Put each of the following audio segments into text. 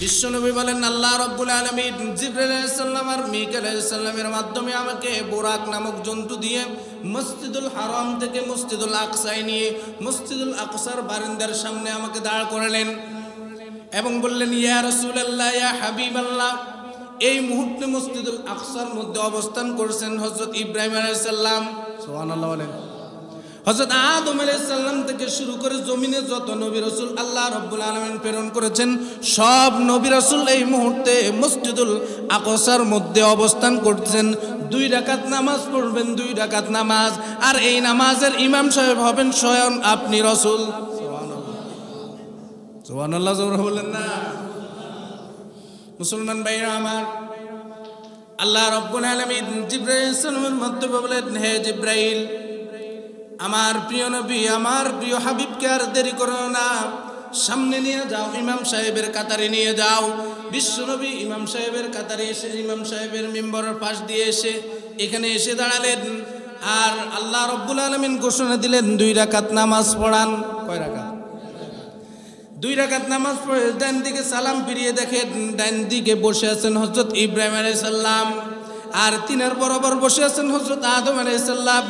বিশ্বনবী বলেন আল্লাহ রাব্বুল আলামিন জিবরাইল আলাইহিস সালাম আর মিকাইল আলাইহিস সালামের মাধ্যমে আমাকে বুরাক নামক জন্তু দিয়ে মসজিদুল হারাম থেকে মসজিদুল আকসায় নিয়ে মসজিদুল আকসার বারান্দার সামনে আমাকে দাঁড় করালেন এবং বললেন ইয়া রাসূলুল্লাহ ইয়া হাবিবাল্লাহ এই মুহূর্তে মসজিদুল আকসার মধ্যে অবস্থান করছেন হযরত ইব্রাহিম আলাইহিস সালাম সুবহানাল্লাহ বলেন হযরত আদম আলাইহিস সালাম থেকে শুরু করে জমিনে যত নবী রাসূল আল্লাহ রাব্বুল আলামিন প্রেরণ করেছেন সব নবী রাসূল এই মুহূর্তে মসজিদুল আকসার মধ্যে অবস্থান করতেছেন 2 রাকাত নামাজ পড়বেন 2 রাকাত নামাজ আর এই নামাজের ইমাম সাহেব হবেন স্বয়ং আপনি রাসূল সুবহানাল্লাহ সুবহানাল্লাহ জোরে বলেন না মুসলমান ভাইরা আমার আল্লাহ রাব্বুল আলামিন জিবরাইল আলাইহিস সালামের মাধ্যমে বলেন হে জিবরাইল আমার প্রিয় নবী আমার প্রিয় হাবিবকে আর দেরি করো না সামনে নিয়ে যাও ইমাম সাহেবের কাতারে নিয়ে যাও বিশ্ব নবী ইমাম সাহেবের কাতারে এসে ইমাম সাহেবের মিম্বরের পাশ দিয়ে এসে এখানে এসে দাঁড়ালেন আর আল্লাহ রাব্বুল আলামিন ঘোষণা দিলেন 2 রাকাত নামাজ পড়ান কয় রাকাত 2 রাকাত নামাজ পড়ে ডান দিকে সালাম ফিরিয়ে দেখেন ডান দিকে বসে আছেন হযরত ইব্রাহিম আলাইহিস সালাম আর তিনার বরাবর বসে আছেন হযরত আদম আলাইহিস সালাম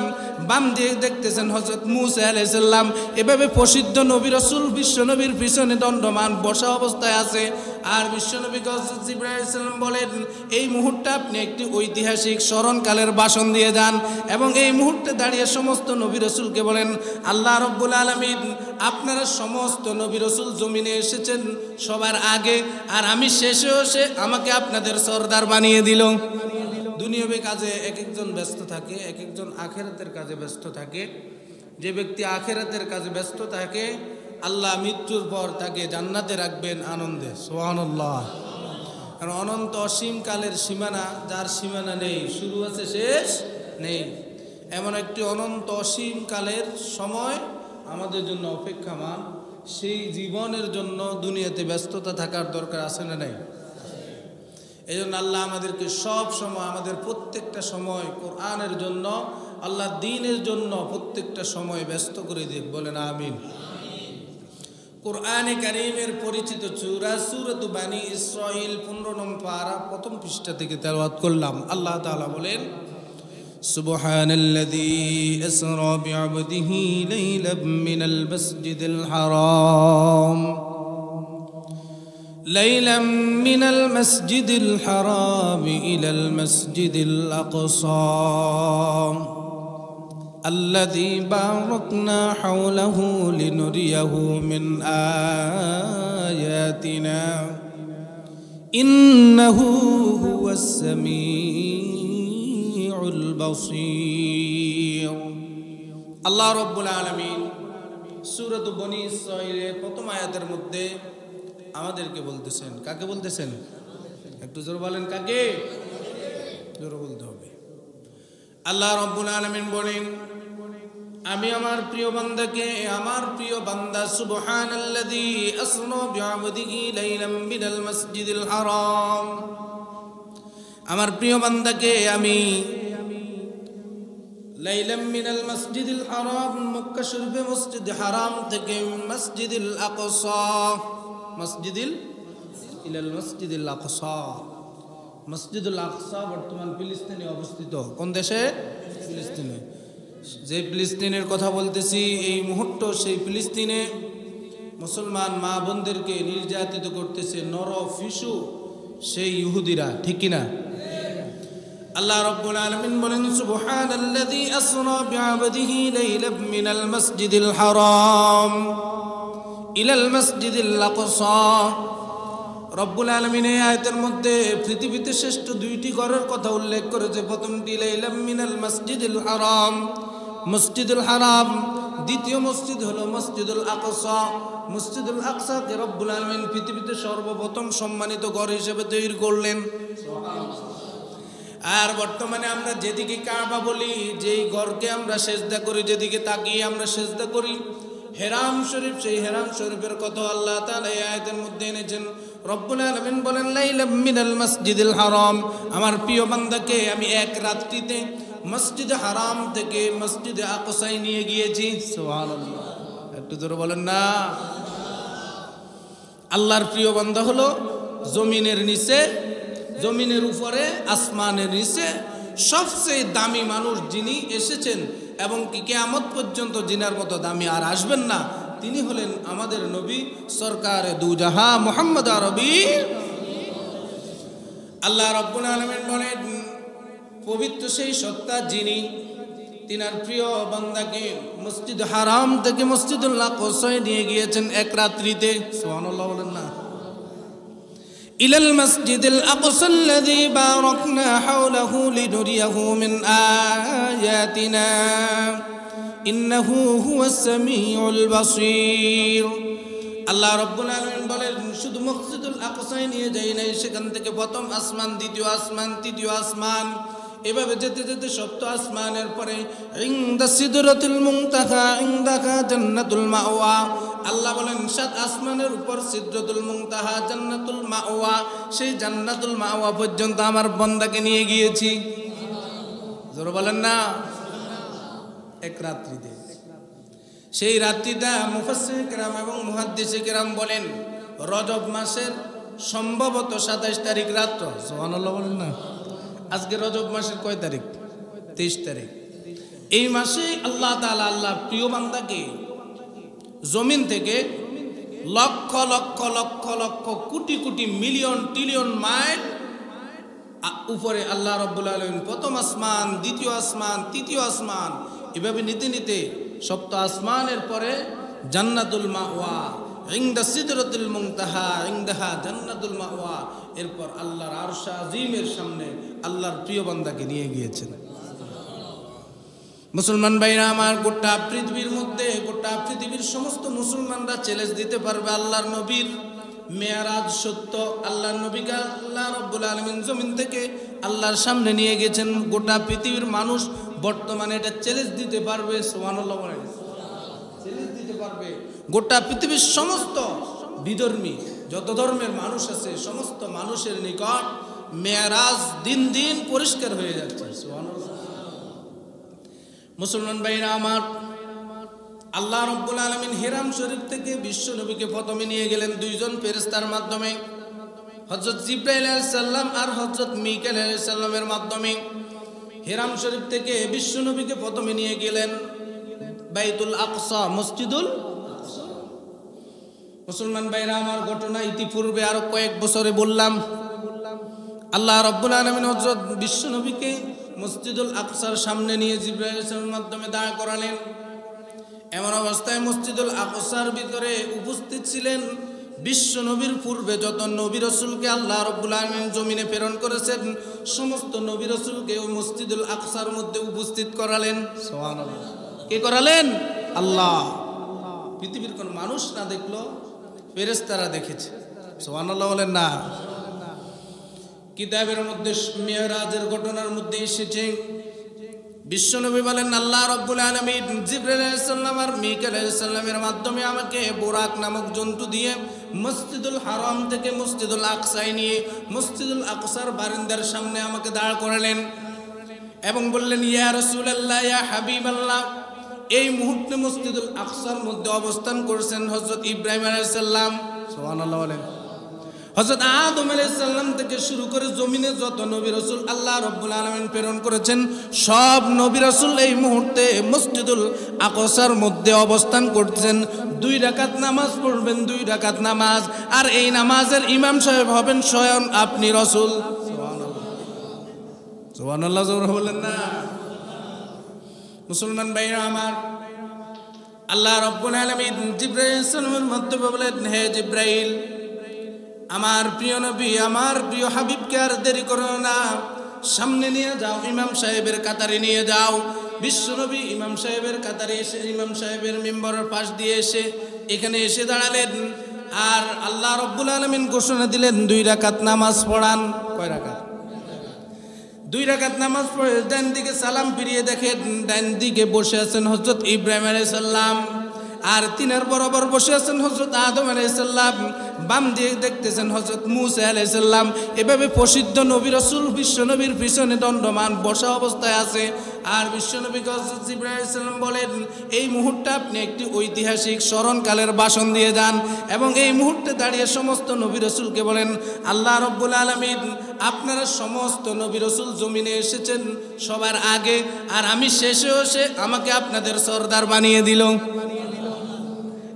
বাম দিকে দেখতেছেন হযরত মূসা আলাইহিস সালাম এভাবে প্রসিদ্ধ নবী রাসূল বিশ্ব নবীর পিছনে দণ্ডমান বসা অবস্থায় আছে আর বিশ্ব নবীকে হযরত জিবরাইল আলাইহিস সালাম বলেন এই মুহূর্তে আপনি একটি ঐতিহাসিক স্মরণকালের ভাষণ দিয়ে যান এবং এই মুহূর্তে দাঁড়িয়ে সমস্ত নবী রাসূলকে বলেন আল্লাহ রাব্বুল আলামিন আপনারা সমস্ত নবী রাসূল জমিনে এসেছেন সবার আগে আর আমি শেষে এসে আমাকে আপনাদের সরদার বানিয়ে দিল দুনিয়াবী কাজে এক একজন ব্যস্ত থাকে এক একজন আখিরাতের কাজে ব্যস্ত থাকে যে ব্যক্তি আখিরাতের কাজে ব্যস্ত থাকে আল্লাহ মৃত্যুর পর তাকে জান্নাতে রাখবেন আনন্দে সুবহানাল্লাহ কারণ অনন্ত অসীম কালের সীমানা যার সীমানা নেই শুরু আছে শেষ নেই এমন একটি অনন্ত অসীম কালের সময় আমাদের জন্য অপেক্ষামান সেই জীবনের জন্য দুনিয়াতে ব্যস্ততা থাকার দরকার আছে না নাই এই জন্য আল্লাহ আমাদেরকে সব সময় আমাদের প্রত্যেকটা সময় কোরআনের জন্য আল্লাহ দ্বীনের জন্য প্রত্যেকটা সময় ব্যস্ত করে দিক বলেন আমিন কোরআনে কারীমের পরিচিত সূরা বানী ইসরাঈল 15 নং পারা প্রথম পৃষ্ঠা থেকে তেলাওয়াত করলাম আল্লাহ তাআলা বলেন সুবহানাল্লাযী আসরা বি'আবদিহি লাইলাম মিনাল মাসজিদিল হারাম ليلا من المسجد الحرام إلى المسجد الأقصى الذي باركنا حوله لنريه من آياتنا إنه هو السميع البصير الله رب العالمين سورة بني إسرائيل প্রথম আয়াতের মধ্যে আমাদেরকে বলতেছেন কাকে বলতেছেন একটু জোরে বলেন কাকে জোরে বলতে হবে আল্লাহ রাব্বুল আলামিন বলেন আমি আমার প্রিয় বান্দাকে আমার প্রিয় বান্দা সুবহানাল্লাযী আসরা বি'আবদিহি লাইলাম মিনাল মাসজিদিল হারাম আমার প্রিয় বান্দাকে আমি লাইলাম মিনাল মাসজিদিল হারাম মক্কা শরীফে মসজিদ হারাম থেকে মসজিদুল আকসা মসজিদুল আকসা মসজিদুল আকসা বর্তমান ফিলিস্তিনে অবস্থিত কোন দেশে ফিলিস্তিনে যে ফিলিস্তিনের কথা বলতেছি এই মুহূর্তে সেই ফিলিস্তিনে মুসলমান মা বোনদেরকে নির্যাতিত করতেছে নর শিশু সেই ইহুদিরা ঠিক কি না আল্লাহ রাব্বুল আলামিন বলেন সুবহানাল্লাযী আসরা বি'আবদিহি লাইলাম মিনাল মাসজিদিল হারাম ইলাল মাসজিদিল আকসা রব্বুল আলামিন এই আয়াতের মধ্যে পৃথিবীতে শ্রেষ্ঠ 2টি ঘরের কথা উল্লেখ করেছে প্রথমটি লাইলাম মিনাল মাসজিদিল হারাম মসজিদুল হারাম দ্বিতীয় মসজিদ হলো মসজিদুল আকসা মসজিদুল আকসাকে রব্বুল আলামিন পৃথিবীতে সর্বপ্রথম সম্মানিত ঘর হিসেবে তৈরি করলেন আর বর্তমানে আমরা যেদিকে কাবা বলি যেই ঘরকে আমরা সিজদা করি যেদিকে তাকিয়ে আমরা সিজদা করি হেরাম শরীফ সেই হেরাম শরীফের কথা আল্লাহ তাআলা এই আয়াতের মধ্যে এনেছেন রব্বুল আলামিন বলেন লাইলাম মিনাল মাসজিদিল হারাম আমার প্রিয় বান্দাকে আমি এক রাত্রিতে মসজিদে হারাম থেকে মসজিদে আকসায় নিয়ে গিয়েছি সুবহানাল্লাহ একটু জোরে বলেন না আল্লাহর প্রিয় বান্দা হলো জমিনের নিচে, জমিনের উপরে, আসমানের নিচে সবচেয়ে দামি মানুষ যিনি এসেছেন এবং কি কিয়ামত পর্যন্ত জিনার মতো দামি আর আসবেন না, তিনি হলেন আমাদের নবী সরকার দুজাহা মুহাম্মদ আরবি। আল্লাহ রাব্বুল আলামিন বলেন, পবিত্র সেই সত্তা যিনি তিনার প্রিয় বান্দাকে মসজিদ হারাম থেকে মসজিদুল আকসায় নিয়ে গিয়েছেন এক রাত্রিতে। সুবহানাল্লাহ বলেন না। ইলাল মসজিদিল আকসাল্লাযী বারাকনা হাওলাহু লিনুরিয়াহু মিন আয়াতিনা ইন্নাহু হুয়াস সামিউল বাসীর। আল্লাহ রাব্বুল আলামিন বলেন, শুধু মসজিদুল আকসায় নিয়ে যাই নাই, সেখান থেকে প্রথম আসমান, দ্বিতীয় আসমান, তৃতীয় আসমান, এভাবে যেতে যেতে সপ্ত আসমানের পরে ইনদা সিদরাতুল মুনতাহা ইনদাহা জান্নাতুল মাওয়া। আল্লাহ বলেন, সাত আসমানের উপর সিদরাতুল মুনতাহা জান্নাতুল মাওয়া, সেই জান্নাতুল মাওয়া পর্যন্ত আমার বান্দাকে নিয়ে গিয়েছি। জোরে বলেন না। এক রাত্রিতে, সেই রাত্রিটা মুফাসসির কিরাম এবং মুহাদ্দিস কিরাম বলেন রজব মাসের সম্ভবত 27 তারিখ রাত্র। সুবহানাল্লাহ বলেন না। আজকে রজব মাসের কয় তারিখ? 23 তারিখ। এই মাসে আল্লাহ তাআলা আল্লাহর প্রিয় বান্দাকে জমিন থেকে lakh lakh lakh lakh crore crore million trillion mile উপরে আল্লাহ রাব্বুল আলামিন প্রথম আসমান, দ্বিতীয় আসমান, তৃতীয় আসমান, এভাবে নিতে নিতে সপ্ত আসমানের পরে জান্নাতুল মাওয়া ইনদা সিদরাতুল মুনতাহা ইনদাহা জান্নাতুল মাওয়া, এরপর আল্লাহর আরশ আজিমের সামনে আল্লাহর প্রিয় বান্দাকে নিয়ে গিয়েছেন। মুসলমান ভাইরা আমার, গোটা পৃথিবীর মধ্যে, গোটা পৃথিবীর সমস্ত মুসলমানরা চ্যালেঞ্জ দিতে পারবে আল্লাহর নবীর মেরাজ সত্য। আল্লাহর নবীকে আল্লাহ রাব্বুল আলামিন জমিন থেকে আল্লাহর সামনে নিয়ে গেছেন। গোটা পৃথিবীর মানুষ বর্তমানে এটা চ্যালেঞ্জ দিতে পারবে। সুবহানাল্লাহ বলেন। চ্যালেঞ্জ দিতে পারবে। গোটা পৃথিবীর সমস্ত বিধর্মী যত ধর্মের মানুষ আছে, সমস্ত মানুষের নিকট মেরাজ দিন দিন পরিষ্কার হয়ে যাচ্ছে। সুবহানাল্লাহ। মুসলমান ভাইরা আমার, আল্লাহ রাব্বুল আলামিন হিরাম শরীফ থেকে বিশ্ব নবীকে প্রথমে নিয়ে গেলেন দুইজন ফেরেশতার মাধ্যমে, হযরত জিবরাইল আলাইহিস সালাম আর হযরত মিকাইল আলাইহিস সালামের মাধ্যমে। হিরাম শরীফ থেকে বিশ্ব নবীকে প্রথমে নিয়ে গেলেন বাইতুল আকসা, মসজিদুল আকসা। মুসলমান ভাইরা আমার, ঘটনা ইতিপূর্বে আরো কয়েক বছরে বললাম। আল্লাহ রাব্বুল আলামিন হযরত বিশ্ব নবীকে মসজিদুল আকসার সামনে নিয়ে জিবরাইল আলাইহিস সালামের মাধ্যমে দাঁড় করালেন। এমন অবস্থায় মসজিদুল আকসার ভিতরে উপস্থিত ছিলেন বিশ্ব নবীর পূর্বে যত নবী রাসূলকে আল্লাহ রাব্বুল আলামিন জমিনে প্রেরণ করেছেন, সমস্ত নবী রাসূলকে ওই মসজিদুল আকসার মধ্যে উপস্থিত করালেন। সুবহানাল্লাহ। কে করালেন? আল্লাহ। পৃথিবীর কোন মানুষ না দেখলো, ফেরেশতারা দেখেছে। সুবহানাল্লাহ বলেন না। কিতাবের মধ্যে মিরাজের ঘটনার মধ্যে এসেছে, বিশ্বনবী বলেন আল্লাহ রাব্বুল আলামিন জিবরাইল আলাইহিস সালাম আর মিকাইল আলাইহিস সালামের মাধ্যমে আমাকে বুরাক নামক জন্তু দিয়ে মসজিদুল হারাম থেকে মসজিদুল আকসায় নিয়ে মসজিদুল আকসার বারান্দার সামনে আমাকে দাঁড় করালেন এবং বললেন, ইয়া রাসূলুল্লাহ, ইয়া হাবিবাল্লাহ, এই মুহূর্তে মসজিদুল আকসার মধ্যে অবস্থান করেছেন হযরত ইব্রাহিম আলাইহিস সালাম। সুবহানাল্লাহ বলেন। হযরত আদম আলাইহিস সালাম থেকে শুরু করে জমিনে যত নবী রাসূল আল্লাহ রাব্বুল আলামিন প্রেরণ করেছেন, সব নবী রাসূল এই মুহূর্তে মসজিদুল আকসার মধ্যে অবস্থান করতেছেন। 2 রাকাত নামাজ পড়বেন, 2 রাকাত নামাজ, আর এই নামাজের ইমাম সাহেব হবেন স্বয়ং আপনি রাসূল। সুবহানাল্লাহ। সুবহানাল্লাহ জোরে বলেন না। মুসলমান ভাইরা আমার, আল্লাহ রাব্বুল আলামিন জিবরাইল আলাইহিস সালামের মাধ্যমে বলেন, হে জিবরাইল, আমার প্রিয় নবী, আমার প্রিয় হাবিবকে আর দেরি করো না, সামনে নিয়ে যাও, ইমাম সাহেবের কাতারে নিয়ে যাও। বিশ্ব নবী ইমাম সাহেবের কাতারে এসে ইমাম সাহেবের মিম্বরের পাশ দিয়ে এসে এখানে এসে দাঁড়ালেন। আর আল্লাহ রাব্বুল আলামিন ঘোষণা দিলেন 2 রাকাত নামাজ পড়ান। কয় রাকাত? 2 রাকাত নামাজ পড়ে ডান দিকে সালাম ফিরিয়ে দেখেন ডান দিকে বসে আছেন হযরত ইব্রাহিম আলাইহিস সালাম, আর তিনার বরাবর বসে আছেন হযরত আদম আলাইহিস সালাম, বাম দিয়ে দেখতেছেন হযরত মূসা আলাইহিস সালাম। এভাবে প্রসিদ্ধ নবী রাসূল বিশ্ব নবীর পিছনে দণ্ডমান বসা অবস্থায় আছে। আর বিশ্বনবীকে হযরত জিবরাইল আলাইহিস সালাম বলেন, এই মুহূর্তে আপনি একটি ঐতিহাসিক স্মরণকালের ভাষণ দিয়ে যান এবং এই মুহূর্তে দাঁড়িয়ে সমস্ত নবী রাসূলকে বলেন, আল্লাহ রাব্বুল আলামিন আপনারা সমস্ত নবী রাসূল জমিনে এসেছেন সবার আগে, আর আমি শেষে এসে আমাকে আপনাদের সরদার বানিয়ে দিল।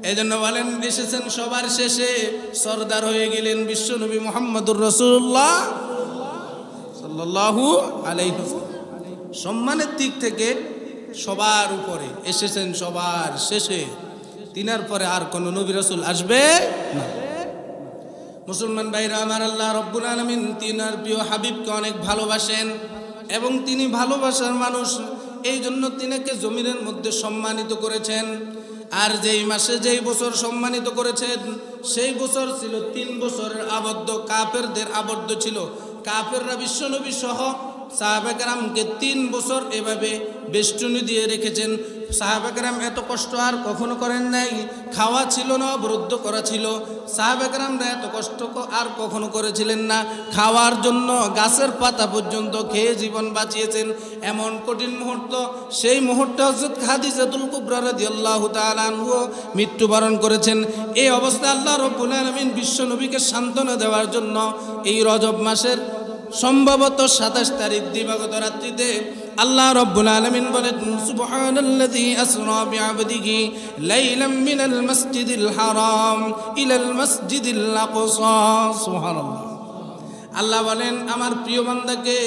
এই জন্য বলেন এসেছেন সবার শেষে, সরদার হয়ে গেলেন বিশ্বনবী মুহাম্মদুর রাসূলুল্লাহ সাল্লাল্লাহু আলাইহি ওয়াসাল্লাম। সম্মানের দিক থেকে সবার উপরে এসেছেন সবার শেষে, তিনার পরে আর কোন নবী রাসূল আসবে না। মুসলমান ভাইরা আমার, আল্লাহ রাব্বুল আলামিন তিনার প্রিয় হাবিবকে অনেক ভালোবাসেন এবং তিনি ভালোবাসার মানুষ, এই জন্য তিনাকে জমিনের মধ্যে সম্মানিত করেছেন। আর যেই মাসে যেই বছর সম্মানিত করেছেন সেই বছর ছিল 3 বছরের আবদ্ধ, কাফেরদের আবদ্ধ ছিল। কাফেররা বিশ্বনবী সহ সাহাবায়ে কেরামকে 3 বছর এভাবে বেষ্টনী দিয়ে রেখেছেন। সাহাবায়ে কেরাম এত কষ্ট আর কখনো করেন নাই। খাওয়া ছিল না, অবরুদ্ধ করা ছিল। সাহাবায়ে কেরামরা এত কষ্ট আর কখনো করেছিলেন না। খাওয়ার জন্য গাছের পাতা পর্যন্ত খেয়ে জীবন বাঁচিয়েছেন। এমন কঠিন মুহূর্ত, সেই মুহূর্তে হযরত খাদিজাতুল কুবরা রাদিয়াল্লাহু তাআলা আনহা মৃত্যুবরণ করেছেন। এই অবস্থায় আল্লাহ রাব্বুল আলামিন বিশ্বনবীকে সান্ত্বনা দেওয়ার জন্য এই রজব মাসের সম্ভবত 27 তারিখ দিবাগত রাত্রিতে আল্লাহ রাব্বুল আলামিন বলেন, সুবহানাল্লাযী আসরা বিআবদিহি লাইলাম মিনাল মাসজিদিল হারাম ইলাল মাসজিদিল আকসা। সুবহানাল্লাহ। আল্লাহ বলেন, আমার প্রিয় বান্দাকে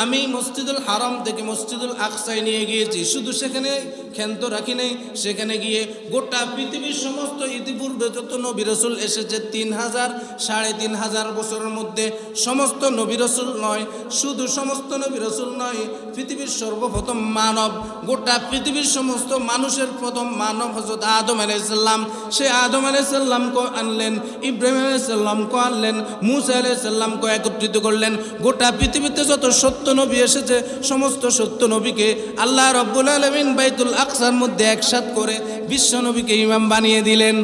আমি মসজিদুল হারাম থেকে মসজিদুল আকসায় নিয়ে গিয়েছি। শুধু সেখানে ক্ষান্ত রাখি নাই, সেখানে গিয়ে গোটা পৃথিবীর সমস্ত ইতিপূর্বে যত নবী রাসূল এসেছে 3000 3500 বছরের মধ্যে সমস্ত নবী রাসূল নয়, শুধু সমস্ত নবী রাসূল নয়, পৃথিবীর সর্বপ্রথম মানব, গোটা পৃথিবীর সমস্ত মানুষের প্রথম মানব হযরত আদম আলাইহিস সালাম। সে আদম আলাইহিস সালামকে আনলেন, ইব্রাহিম আলাইহিস সালামকে আনলেন, মূসা আলাইহিস সালামকে একত্রিত করলেন। গোটা পৃথিবীতে যত সত্য নবী এসেছে সমস্ত সত্য নবীকে আল্লাহ রাব্বুল আলামিন বাইতুল আকসার মধ্যে একসাথ করে বিশ্ব নবীকে ইমাম বানিয়ে দিলেন।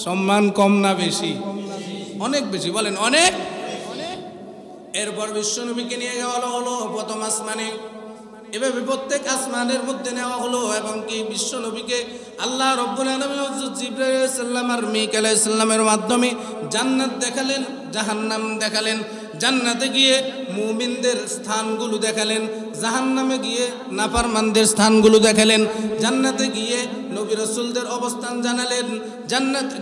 সম্মান কম না বেশি? অনেক বেশি। বলেন অনেক। এরপর বিশ্ব নবীকে নিয়ে যাওয়া হলো প্রথম আসমানে। এভাবে প্রত্যেক আসমানের মধ্যে নেওয়া হলো এবং কি বিশ্ব নবীকে আল্লাহ রাব্বুল আলামিন হযরত জিবরাইল আলাইহিস সালাম আর মিকাইল আলাইহিস সালামের মাধ্যমে জান্নাত দেখালেন, জাহান্নাম দেখালেন। জান্নাতে গিয়ে মুমিনদের স্থানগুলো দেখালেন, জাহান্নামে গিয়ে নাফরমানদের স্থানগুলো দেখালেন। জান্নাতে গিয়ে নবী রাসূলদের অবস্থান জানালেন,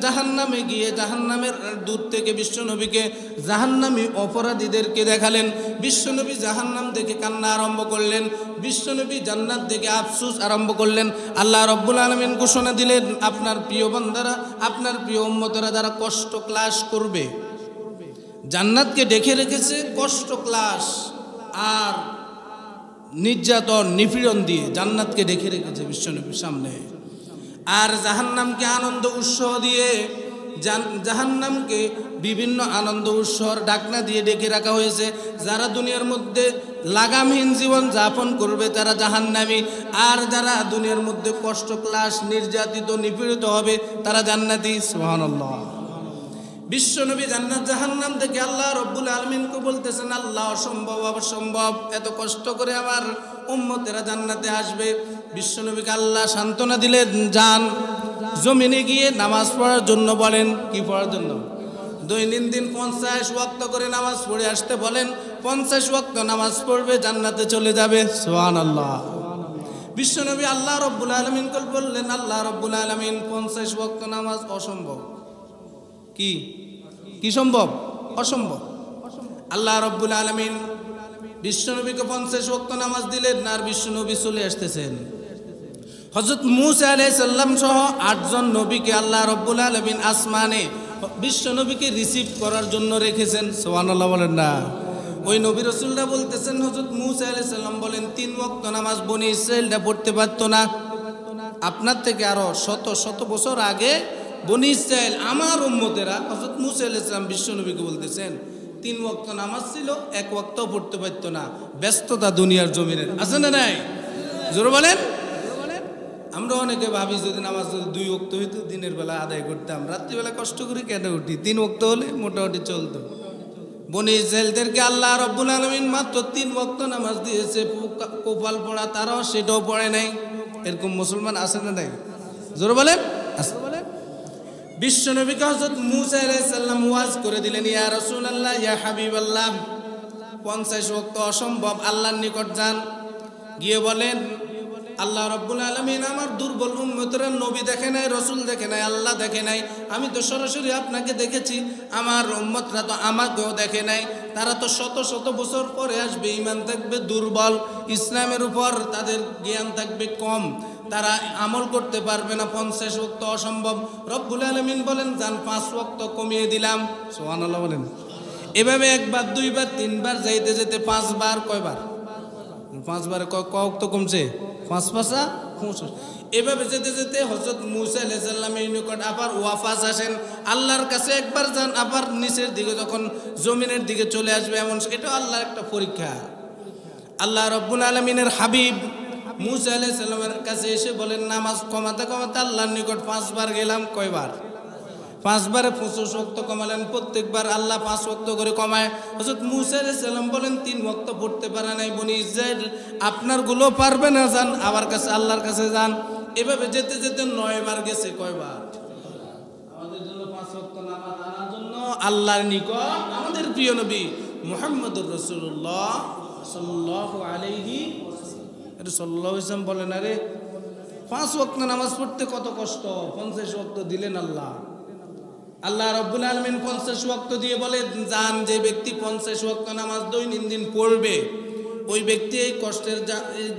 জাহান্নামে গিয়ে জাহান্নামের দূর থেকে বিশ্বনবীকে জাহান্নামী অপরাধীদেরকে দেখালেন। বিশ্বনবী জাহান্নাম দেখে কান্না আরম্ভ করলেন, বিশ্বনবী জান্নাত দেখে আফসোস আরম্ভ করলেন। আল্লাহ রাব্বুল আলামিন ঘোষণা দিলেন, আপনার প্রিয় বান্দারা, আপনার প্রিয় উম্মতেরা যারা কষ্ট ক্লাস করবে, জান্নাতকে ডেকে রেখেছে কষ্ট ক্লাস আর নির্যাতন নিপীড়ন দিয়ে জান্নাতকে ডেকে রেখেছে বিশ্বনবীর সামনে। আর জাহান্নামকে আনন্দ উৎসাহ দিয়ে, জাহান্নামকে বিভিন্ন আনন্দ উৎসর ডাকনা দিয়ে ডেকে রাখা হয়েছে। যারা দুনিয়ার মধ্যে লাগামহীন জীবন যাপন করবে তারা জাহান্নামী, আর যারা দুনিয়ার মধ্যে কষ্ট ক্লাস নির্যাতিত নিপীড়িত হবে তারা জান্নাতি। সুবহানাল্লাহ। বিশ্বনবী জান্নাত জাহান্নাম থেকে আল্লাহ রাব্বুল আলামিনকে বলতেছেন, আল্লাহ অসম্ভব অসম্ভব, এত কষ্ট করে আমার উম্মতেরা জান্নাতে আসবে। বিশ্বনবীকে আল্লাহ সান্ত্বনা দিলেন, যান জমিনে গিয়ে নামাজ পড়ার জন্য বলেন। কি পড়ার জন্য? দৈনন্দিন 50 ওয়াক্ত করে নামাজ পড়ে আসতে বলেন। 50 ওয়াক্ত নামাজ পড়বে, জান্নাতে চলে যাবে। সুবহানাল্লাহ। বিশ্বনবী আল্লাহ রাব্বুল আলামিনকে বললেন, আল্লাহ রাব্বুল আলামিন 50 ওয়াক্ত নামাজ অসম্ভব। কি কি সম্ভব? অসম্ভব। আল্লাহ রাব্বুল আলামিন বিশ্বনবীকে 50 ওয়াক্ত নামাজ দিলেন, আর বিশ্বনবী চলে আসতেছেন। হযরত মূসা আলাইহিস সালাম সহ 8 জন নবীকে আল্লাহ রাব্বুল আলামিন আসমানে বিশ্বনবীকে রিসিভ করার জন্য রেখেছেন। সুবহানাল্লাহ বলেন না? ওই নবী রাসূলরা বলতেছেন, হযরত মূসা আলাইহিস সালাম বলেন 3 ওয়াক্ত নামাজ বনি ইসরাইলরা পড়তে পারতো না। আপনার থেকে আরো শত শত বছর আগে বনি ইসরাইল আমার উম্মতেরা হযরত মূসা আলাইহিস সালাম বিশ্বনবীকে বলতেছেন 3 ওয়াক্ত নামাজ ছিল, 1 ওয়াক্তও পড়তে পারতো না। ব্যস্ততা দুনিয়ার জমিনের, আছে না নাই? জোরে বলেন। আমরা অনেকে ভাবি যদি নামাজ 2 ওয়াক্ত হইতো দিনের বেলা আদায় করতাম, রাত্রিবেলা কষ্ট করে কেন উঠি, 3 ওয়াক্ত হলে মোটামুটি চলতো। বনি ইসরাইলদেরকে আল্লাহ রাব্বুল আলামিন মাত্র 3 ওয়াক্ত নামাজ দিয়েছে, কোপাল পড়া তারাও সেটাও পড়ে নাই। এরকম মুসলমান আছে না নাই? জোরে বলেন আছে। বিশ্বনবীকে হযরত মূসা আলাইহিস সালাম ওয়াজ করে দিলেন, ইয়া রাসূলুল্লাহ, ইয়া হাবিবাল্লাহ, 50 ওয়াক্ত অসম্ভব, আল্লাহর নিকট যান, গিয়ে বলেন আল্লাহ রাব্বুল আলামিন আমার দুর্বল উম্মতেরা নবী দেখে নাই, রাসূল দেখে নাই, আল্লাহ দেখে নাই, আমি তো সরাসরি আপনাকে দেখেছি, আমার উম্মতরা তো আমাকেও দেখে নাই, তারা তো শত শত বছর পরে আসবে, ঈমান থাকবে দুর্বল, ইসলামের উপর তাদের জ্ঞান থাকবে কম, তারা আমল করতে পারবে না, 50 ওয়াক্ত অসম্ভব। রব্বুল আলামিন বলেন যান 5 ওয়াক্ত কমিয়ে দিলাম। সুবহানাল্লাহ বলেন। এভাবে একবার, দুইবার, তিনবার যাইতে যেতে 5 বার, কয়বার? 5 বারে কয় ওয়াক্ত কমছে? 5 পাঁচা 65। এভাবে যেতে যেতে হযরত মূসা আলাইহিস সালামের নিকট আবার ওয়াফাজ আসেন, আল্লাহর কাছে একবার যান, আবার নিচের দিকে যখন জমিনের দিকে চলে আসবে, এমন এটা আল্লাহর একটা পরীক্ষা। আল্লাহ রাব্বুল আলামিনের হাবিব মূসা আলাইহিস সালামের কাছে এসে বলেন নামাজ কমাতে কমাতে আল্লাহর নিকট 5 বার গেলাম, কয়বার? 5 বারে 25 ওয়াক্ত কমালেন, প্রত্যেকবার আল্লাহ 5 ওয়াক্ত করে কমায়। হযরত মূসা আলাইহিস সালাম বলেন 3 ওয়াক্ত পড়তে পারে নাই বনি ইসরাইল, আপনার গুলো পারবে না, যান আবার কাছে আল্লাহর কাছে যান। এভাবে যেতে যেতে 9 বার গেছে, কয়বার? আমাদের জন্য 5 ওয়াক্ত নামাজ আনার জন্য আল্লাহর নিকট আমাদের প্রিয় নবী মুহাম্মদুর রাসূলুল্লাহ সাল্লাল্লাহু আলাইহি ওয়াসাল্লাম বলেন, আরে 5 ওয়াক্ত নামাজ পড়তে কত কষ্ট, 50 ওয়াক্ত দিলেন আল্লাহ। আল্লাহ রাব্বুল আলামিন 50 ওয়াক্ত দিয়ে বলে যান, যে ব্যক্তি 50 ওয়াক্ত নামাজ দৈনন্দিন পড়বে, ওই ব্যক্তি এই কষ্টের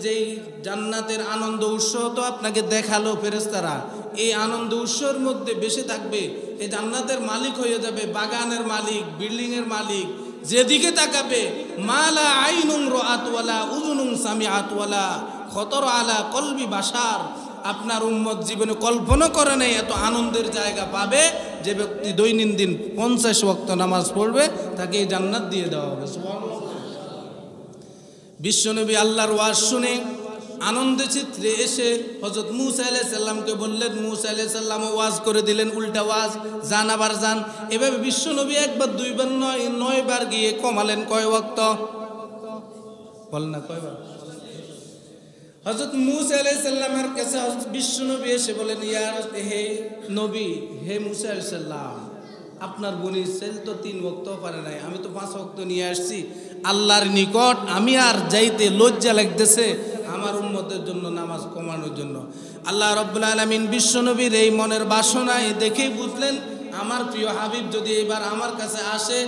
যেই জান্নাতের আনন্দ উৎসব তো আপনাকে দেখালো ফেরেশতারা, এই আনন্দ উৎসবের মধ্যে বেশি থাকবে, এই জান্নাতের মালিক হয়ে যাবে, বাগানের মালিক, বিল্ডিং এর মালিক, যেদিকে তাকাবে মালা আইনুন রাআত ওয়ালা উযুনুন সামিআত ওয়ালা খতর আলা কলবি বাশার, আপনার উম্মত জীবনে কল্পনা করে নাই এত আনন্দের জায়গা পাবে, যে ব্যক্তি দৈনন্দিন 50 ওয়াক্ত নামাজ পড়বে তাকে এই জান্নাত দিয়ে দেওয়া হবে। সুবহানাল্লাহ। বিশ্বনবী আল্লাহর ওয়াজ শুনে আনন্দের চিত্রে এসে হযরত মূসা আলাইহিস সালামকে বললেন, মূসা আলাইহিস সালাম ওয়াজ করে দিলেন উল্টা ওয়াজ, যান আবার যান। এভাবে বিশ্বনবী একবার, দুইবার নয়, 9 বার গিয়ে কমালেন কয় ওয়াক্ত? বল না, কয়বার? হযরত মূসা আলাইহিস সালামের কাছে বিশ্বনবী এসে বলেন, ইয়া হে নবী, হে মূসা আলাইহিস সালাম, আপনার বনি ইসরাইল তো 3 ওয়াক্ত পারে নাই, আমি তো 5 ওয়াক্ত নিয়ে আসছি, আল্লাহর নিকট আমি আর যাইতে লজ্জা লাগতেছে আমার উম্মতের জন্য নামাজ কমানোর জন্য। আল্লাহ রাব্বুল আলামিন বিশ্বনবীর এই মনের বাসনায় দেখেই বুঝলেন আমার প্রিয় হাবিব যদি এবার আমার কাছে আসে,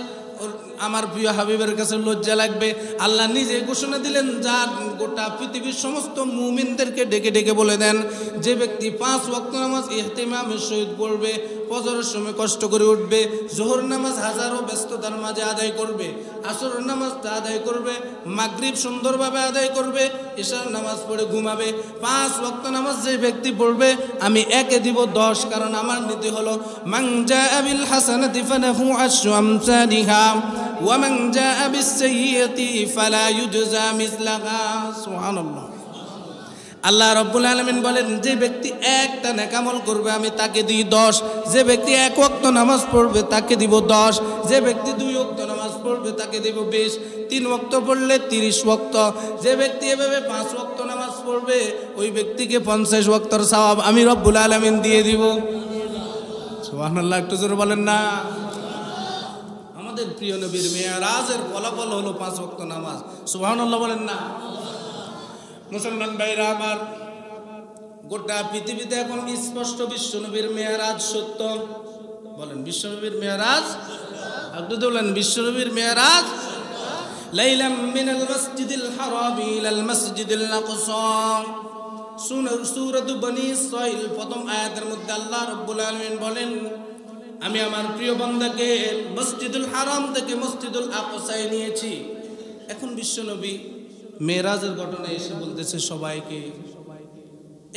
আমার প্রিয় হাবিবের কাছে লজ্জা লাগবে। আল্লাহ নিজে ঘোষণা দিলেন, যার গোটা পৃথিবীর সমস্ত মুমিনদেরকে ডেকে ডেকে বলে দেন, যে ব্যক্তি 5 ওয়াক্ত নামাজ ইহতিমামের সহিত পড়বে, ফজরের সময় কষ্ট করে উঠবে, জোহর নামাজ হাজারো ব্যস্ততার মাঝে আদায় করবে, আসরের নামাজটা আদায় করবে, মাগরিব সুন্দরভাবে আদায় করবে, ইশার নামাজ পড়ে ঘুমাবে, 5 ওয়াক্ত নামাজ যে ব্যক্তি পড়বে আমি একে দিব 10, কারণ আমার নীতি হলো মান জাআ বিল হাসানাতি ফালাহু আশরু আমসালিহা ওয়া মান জাআ বিস সাইয়্যিআতি ফালা ইউজজা মিসলাহা। সুবহানাল্লাহ। আল্লাহ রাব্বুল আলামিন বলেন, যে ব্যক্তি একটা নেক আমল করবে আমি তাকে দিই 10, যে ব্যক্তি 1 ওয়াক্ত নামাজ পড়বে তাকে দিব 10, যে ব্যক্তি 2 ওয়াক্ত নামাজ পড়বে তাকে দিব 20, 3 ওয়াক্ত পড়লে 30 ওয়াক্ত, যে ব্যক্তি এভাবে 5 ওয়াক্ত নামাজ পড়বে ওই ব্যক্তিকে 50 ওয়াক্তর সওয়াব আমি রব্বুল আলামিন দিয়ে দিব। সুবহানাল্লাহ, একটু জোরে বলেন না। আমাদের প্রিয় নবীর মেরাজের ফলাফল হলো 5 ওয়াক্ত নামাজ। সুবহানাল্লাহ বলেন না। মুসলমান ভাইরা আমার, গোটা পৃথিবীতে এখন স্পষ্ট বিশ্বনবীর মেরাজ সত্য। বলেন বিশ্বনবীর মেরাজ, একটু বলেন বিশ্বনবীর মেরাজ। লাইলাম মিনাল মসজিদিল হারামি ইলাল মসজিদিল আকসা, সূরা বনী ইসরাঈল প্রথম আয়াতের মধ্যে আল্লাহ রাব্বুল আলামিন বলেন, আমি আমার প্রিয় বান্দাকে মসজিদুল হারাম থেকে মসজিদুল আকসায় নিয়েছি। এখন বিশ্বনবী মেরাজের ঘটনা এসে বলতেছে সবাইকে,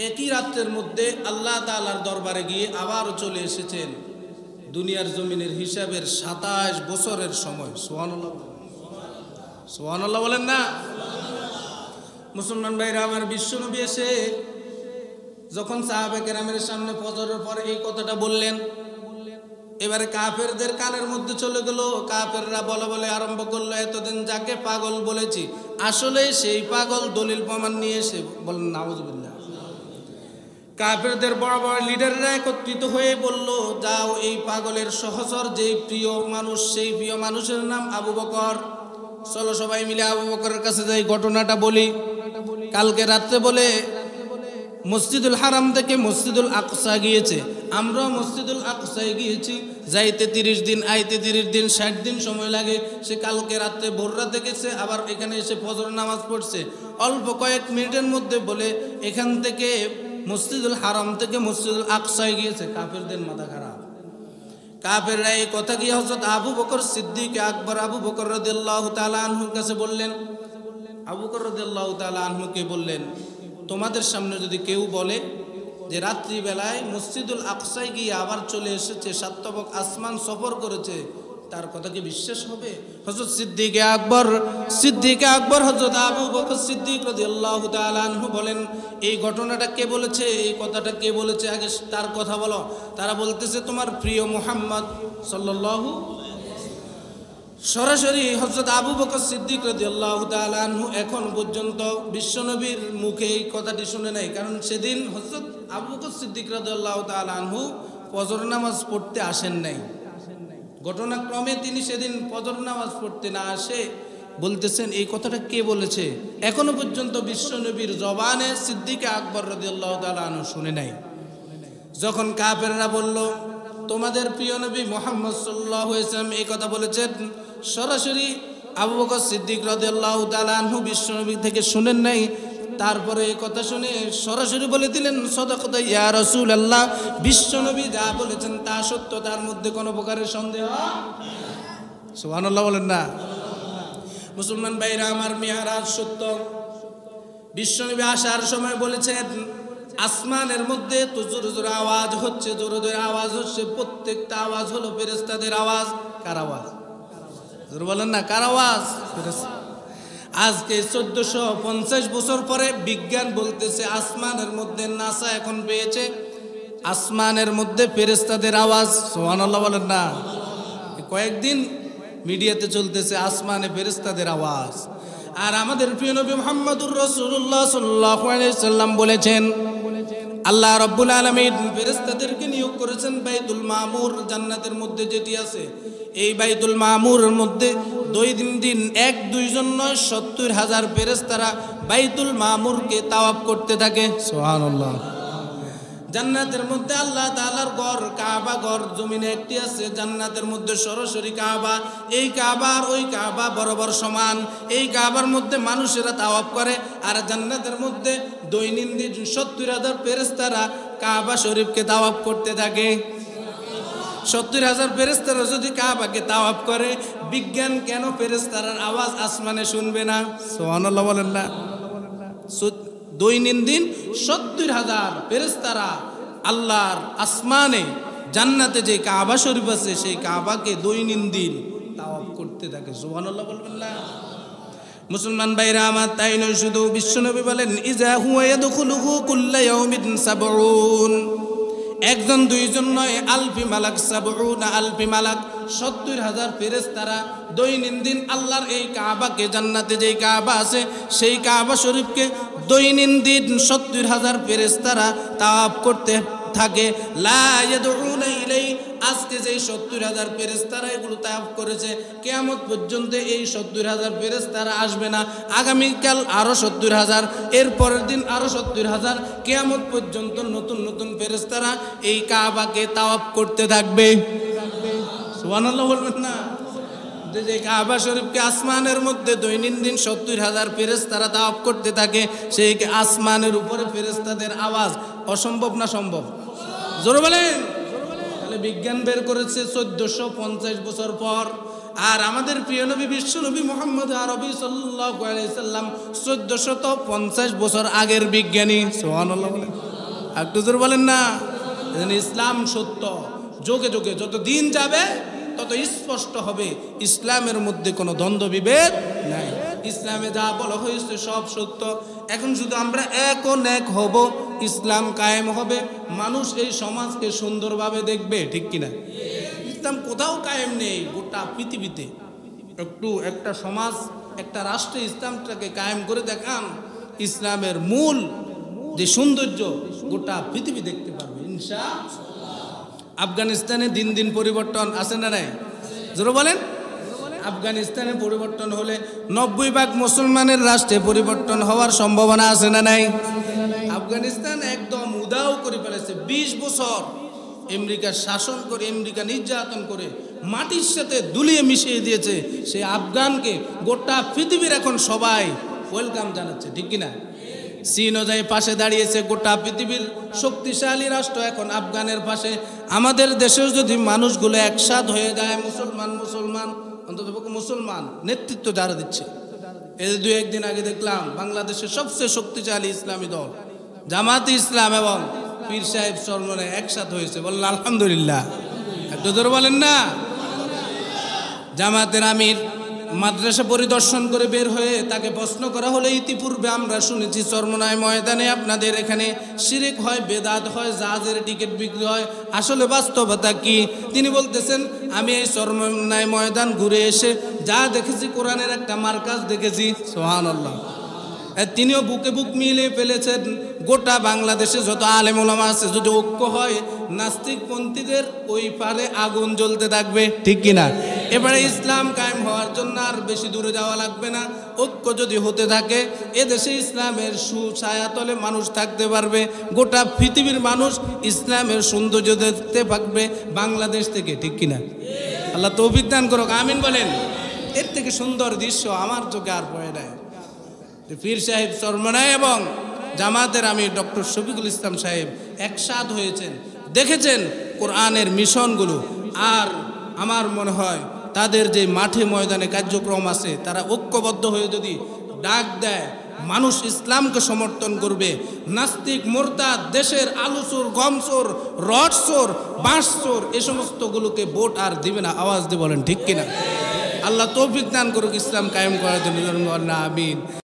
একই রাত্রের মধ্যে আল্লাহ তাআলার দরবারে গিয়ে আবার চলে এসেছেন দুনিয়ার জমিনের হিসাবের 27 বছরের সময়। সুবহানাল্লাহ, সুবহানাল্লাহ বলেন না। মুসলমান ভাইরা আমার, বিশ্বনবী এসে যখন সাহাবা কেরামের সামনে ফজরের পরে এই কথাটা বললেন, এবারে কাফেরদের কানের মধ্যে চলে গেল, কাফেররা বলা বলে আরম্ভ করলো, এতদিন যাকে পাগল বলেছি আসলে সেই পাগল দলিল প্রমাণ নিয়ে এসে বলেন নাউজুবিল্লাহ। কাফেরদের বড় বড় লিডাররা একত্রিত হয়ে বলল, যাও এই পাগলের সহচর যেই প্রিয় মানুষ, সেই প্রিয় মানুষের নাম আবু বকর, চলো সবাই মিলে আবু বকরের কাছে যাই, ঘটনাটা বলি। কালকে রাত্রে বলে মসজিদুল হারাম থেকে মসজিদুল আকসা গিয়েছে, আমরাও মসজিদুল আকসায় গিয়েছি, যাইতে 30 দিন আইতে 30 দিন, 60 দিন সময় লাগে। সে কালকে রাত্রে ভোর রাতে গেছে, আবার এখানে এসে ফজর নামাজ পড়ছে, অল্প কয়েক মিনিটের মধ্যে বলে এখান থেকে মসজিদুল হারাম থেকে মসজিদুল আকসায় গিয়েছে। কাফেরদের মাথা খারাপ। কাফেররা এই কথা গিয়ে হযরত আবু বকর সিদ্দিক আকবর আবু বকর রাদিয়াল্লাহু তাআলা আনহুর কাছে বললেন। আবু বকর রাদিয়াল্লাহু তাআলা আনহুকে বললেন, তোমাদের সামনে যদি কেউ বলে যে রাত্রিবেলায় মসজিদুল আকসায় গিয়ে আবার চলে এসেছে, 7 তবক আসমান সফর করেছে, তার কথা কি বিশ্বাস হবে? হযরত সিদ্দিক আকবর হযরত আবু বকর সিদ্দিক রাদিয়াল্লাহু তাআলা আনহু বলেন, এই ঘটনাটা কে বলেছে, এই কথাটা কে বলেছে, আগে তার কথা বলো। তারা বলতেছে তোমার প্রিয় মুহাম্মদ সাল্লাল্লাহু। সরাসরি হযরত আবু বকর সিদ্দিক রাদিয়াল্লাহু তাআলা আনহু এখন পর্যন্ত বিশ্বনবীর মুখে এই কথাটি শুনে নাই, কারণ সেদিন হযরত আবু বকর সিদ্দিক রাদিয়াল্লাহু তাআলা আনহু ফজর নামাজ পড়তে আসেন নাই। ঘটনাক্রমে তিনি সেদিন ফজর নামাজ পড়তে না আসে বলতেছেন এই কথাটা কে বলেছে, এখনো পর্যন্ত বিশ্বনবীর জবানে সিদ্দিক আকবর রাদিয়াল্লাহু তাআলা আনহু শুনে নাই। যখন কাফেররা বলল তোমাদের প্রিয় নবী মুহাম্মদ সাল্লাল্লাহু আলাইহি ওয়াসাল্লাম এই কথা বলেছেন, সরাসরি আবু বকর সিদ্দিক রাদিয়াল্লাহু তাআলা আনহু বিশ্বনবী থেকে শুনেন নাই। তারপরে এই কথা শুনে সরাসরি বলে দিলেন, সাদাকাতা ইয়া রাসূলুল্লাহ, বিশ্বনবী যা বলেছেন তা সত্য, তার মধ্যে কোনো প্রকারের সন্দেহ। সুবহানাল্লাহ বলেন না? মুসলমান ভাইরা আমার, মিরাজ সত্য। বিশ্বনবী আসার সময় বলেছেন আসমানের মধ্যে তো জোরে জোরে আওয়াজ হচ্ছে, জোরে জোরে আওয়াজ হচ্ছে, প্রত্যেকটা আওয়াজ হলো ফেরেশতাদের আওয়াজ। কার আওয়াজ? জোরে বলেন না, কার আওয়াজ? আজকে 1450 বছর পরে বিজ্ঞান বলতেছে আসমানের মধ্যে, নাসা এখন পেয়েছে আসমানের মধ্যে ফেরেশতাদের আওয়াজ। সুবহানাল্লাহ বলেন না? কয়েকদিন মিডিয়াতে চলতেছে আসমানে ফেরেশতাদের আওয়াজ। আর আমাদের প্রিয় নবী মুহাম্মদুর রাসূলুল্লাহ সাল্লাল্লাহু আলাইহি সাল্লাম বলেছেন, আল্লাহ রাব্বুল আলামিন ফেরেশতাদেরকে নিয়োগ করেছেন বাইতুল মামুর, জান্নাতের মধ্যে যেটি আছে, এই বাইতুল মামুরের মধ্যে দিন 1-2 জন নয় 70,000 ফেরেশতারা বাইতুল মামুরকে তাওয়াফ করতে থাকে। সুবহানাল্লাহ। জান্নাতের মধ্যে আল্লাহ তাআলার ঘর কাবা, ঘর জমিনে একটি আছে, জান্নাতের মধ্যে সরাসরি কাবা। এই কাবা আর ওই কাবা বরাবর সমান। এই কাবার মধ্যে মানুষেরা তাওয়াফ করে, আর জান্নাতের মধ্যে দৈনন্দিন 70,000 ফেরেশতারা কাবা শরীফকে তাওয়াফ করতে থাকে। 70,000 ফেরেশতারা যদি কাবাকে তাওয়াফ করে, বিজ্ঞান কেন ফেরেশতার আওয়াজ আসমানে শুনবে না? সুবহানাল্লাহ বলেন না? দৈনন্দিন 70,000 ফেরেশতারা আল্লাহর আসমানে জান্নাতে যে কাবা শরীফ আছে সেই কাবাকে দৈনন্দিন তাওয়াফ করতে থাকে। সুবহানাল্লাহ বলবেন না? মুসলমান ভাইরা আমার, তাই নয় শুধু, বিশ্বনবী বলেন ইজা হুয়া ইয়াদখুলুহু কুল্লা ইয়াউমিন 70, একজন দুইজন নয়, আলফি মালাক 70 আলফি মালাক, 70,000 ফেরেশতারা দৈনন্দিন আল্লাহর এই কাবাকে, জান্নাতে যেই কাবা আছে সেই কাবা শরীফকে দৈনন্দিন 70,000 ফেরেশতারা তাওয়াফ করতে থাকে। লা ইয়াদউনা ইলাই, আজকে যেই 70,000 ফেরেশতারা এগুলো তাওয়াফ করেছে, কিয়ামত পর্যন্ত এই 70,000 ফেরেশতারা আসবে না। আগামীকাল আরো 70,000, এর পরের দিন আরো 70,000, কিয়ামত পর্যন্ত নতুন নতুন ফেরেশতারা এই কাবাকে তাওয়াফ করতে থাকবে। সুবহানাল্লাহ বলবেন না? যে কাবা শরীফকে আসমানের মধ্যে দৈনন্দিন 70,000 ফেরেশতারা তাওয়াফ করতে থাকে, সেই আসমানের উপরে ফেরেশতাদের আওয়াজ অসম্ভব না সম্ভব? জোরে বলেন। তাহলে বিজ্ঞান বের করেছে 1450 বছর পর। আর আমাদের প্রিয় নবী বিশ্বনবী মুহাম্মদ আরবি সাল্লাল্লাহু আলাইহি সাল্লাম 1450 বছর আগের বিজ্ঞানী। সুবহানাল্লাহ বলেন। একটু জোরে বলেন না? ইসলাম সত্য। যোগে যোগে যত দিন যাবে তত স্পষ্ট হবে ইসলামের মধ্যে কোনো দ্বন্দ্ব বিভেদ নাই। ইসলামে যা বলা হয়েছে সব সত্য। এখন শুধু আমরা এক হব, ইসলাম কায়েম হবে, মানুষ এই সমাজকে সুন্দরভাবে দেখবে। ঠিক কিনা? কায়েম নেই গোটা পৃথিবীতে। একটু একটা সমাজ একটা রাষ্ট্রে ইসলামটাকে কায়েম করে দেখান, ইসলামের মূল যে সৌন্দর্য গোটা পৃথিবী দেখতে পারবে ইনশাআল্লাহ। আফগানিস্তানে দিন দিন পরিবর্তন আছে না নাই? জোরে বলেন। আফগানিস্তানে পরিবর্তন হলে 90% মুসলমানের রাষ্ট্রে পরিবর্তন হওয়ার সম্ভাবনা আছে না নাই? আফগানিস্তান একদম উদাও করে ফেলেছে। 20 বছর আমেরিকা শাসন করে, আমেরিকা নির্যাতন করে মাটির সাথে দুলিয়ে মিশিয়ে দিয়েছে সেই আফগানকে। গোটা পৃথিবীর এখন সবাই ওয়েলকাম জানাচ্ছে, ঠিক কিনা? চীনও যাই পাশে দাঁড়িয়েছে। গোটা পৃথিবীর শক্তিশালী রাষ্ট্র এখন আফগানের পাশে। আমাদের দেশেও যদি মানুষগুলো একসাথ হয়ে যায়, মুসলমান অন্তত মুসলমান নেতৃত্ব যারা দিচ্ছে, এই 2-1 দিন আগে দেখলাম বাংলাদেশের সবচেয়ে শক্তিশালী ইসলামী দল জামাতে ইসলাম এবং পীর সাহেব চরমনে একসাথ হয়েছে। বললেন আলহামদুলিল্লাহ। একটু জোরে বলেন না। জামাতের আমির মাদ্রাসা পরিদর্শন করে বের হয়ে তাকে প্রশ্ন করা হলে, ইতিপূর্বে আমরা শুনেছি চরমনায় ময়দানে আপনাদের এখানে শিরক হয়, বেদাত হয়, জাহাজের টিকিট বিক্রি হয়, আসলে বাস্তবতা কি? তিনি বলতেছেন, আমি এই চরমনায় ময়দান ঘুরে এসে যা দেখেছি, কোরআনের একটা মার্কাজ দেখেছি। সুবহানাল্লাহ। তিনিও বুকে বুক মিলিয়ে ফেলেছেন। গোটা বাংলাদেশে যত আলেম ওলামা আছে, যদি ঐক্য হয়, নাস্তিকপন্থীদের ওই পারে আগুন জ্বলতে থাকবে, ঠিক কিনা? এবারে ইসলাম কায়েম হওয়ার জন্য আর বেশি দূরে যাওয়া লাগবে না। ঐক্য যদি হতে থাকে, এদেশে ইসলামের সুছায়াতলে মানুষ থাকতে পারবে। গোটা পৃথিবীর মানুষ ইসলামের সৌন্দর্য দেখতে পারবে বাংলাদেশ থেকে, ঠিক কিনা? আল্লাহ তৌফিক দান করুক, আমিন বলেন। এর থেকে সুন্দর দৃশ্য আমার চোখে আর পড়ে নাই। পীর সাহেব চরমনায় এবং জামাতের আমির ডক্টর শফিকুল ইসলাম সাহেব একসাথ হয়েছেন, দেখেছেন কোরআনের মিশনগুলো। আর আমার মনে হয় তাদের যে মাঠে ময়দানে কার্যক্রম আছে, তারা ঐক্যবদ্ধ হয়ে যদি ডাক দেয়, মানুষ ইসলামকে সমর্থন করবে। নাস্তিক, মুরতাদ, দেশের আলুচোর, গমচোর, রডচোর, বাঁশচোর এ সমস্তগুলোকে ভোট আর দিবে না। আওয়াজ দিয়ে বলেন ঠিক কিনা? আল্লাহ তৌফিক দান করুক ইসলাম কায়েম করার জন্য। আমিন।